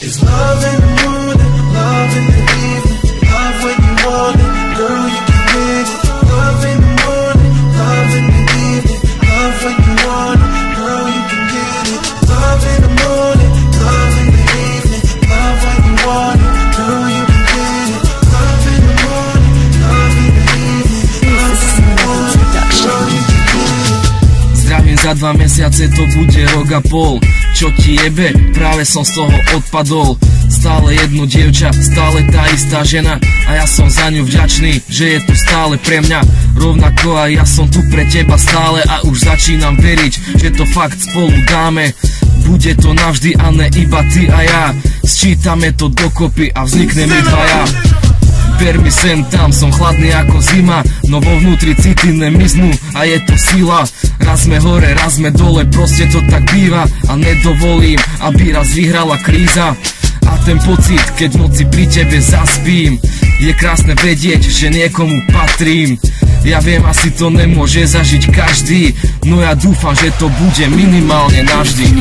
It's love in the morning, love in the evening, love when you want it, girl, you can get it. Love in the morning, love in the evening, love when you want it, girl, you can get it. Love in the morning, love in the evening, love when you want it, girl, you can get it. Love in the morning, love in the evening, love when you want it, girl, you can get it. Zdravím, za 2 mesiace to bude rok a pol. Čo ti jebe? Práve som z toho odpadol. Stále jedno dievča, stále tá istá žena, a ja som za ňu vďačný, že je tu stále pre mňa. Rovnako aj ja som tu pre teba stále a už začínam veriť, že to fakt spolu dáme. Bude to navždy a ne iba ty a ja. Sčítame to dokopy a vznikneme dvaja. Ver mi sem tam, som chladný ako zima, no vo vnútri city nemiznú a je to sila. Raz sme hore, raz sme dole, proste to tak býva a nedovolím, aby raz vyhrala kríza. A ten pocit, keď v noci pri tebe zaspím, je krásne vedieť, že niekomu patrím. Ja viem, asi to nemôže zažiť každý, no ja dúfam, že to bude minimálne navždy.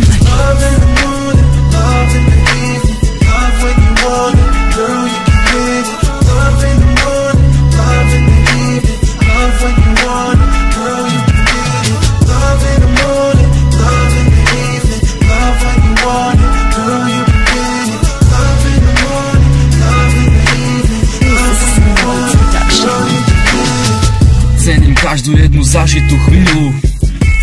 Cením každú jednu zažitú chvíľu,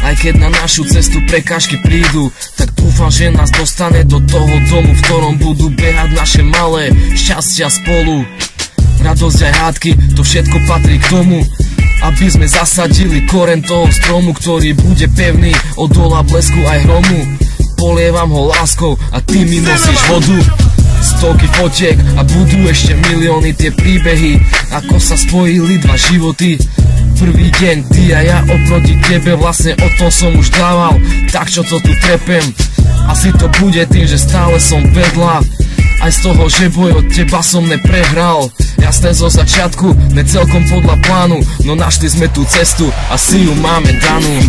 aj keď na našu cestu prekážky prídu, tak dúfam, že nás dostane do toho domu, v ktorom budú behať naše malé šťastia spolu. Radosť aj hádky, to všetko patrí k tomu, aby sme zasadili koreň toho stromu, ktorý bude pevný od dola blesku aj hromu. Polievam ho láskou a ty mi nosíš vodu. Stovky fotiek a budú ešte milióny tie príbehy, ako sa spojili dva životy. Prvý deň, ty a ja oproti tebe, vlastne o tom som už dával, tak čo to tu trepem. Asi to bude tým, že stále som vedľa, aj z toho, že boj od teba som neprehral. Jasné zo začiatku, ne celkom podľa plánu, no našli sme tú cestu, asi ju máme danú.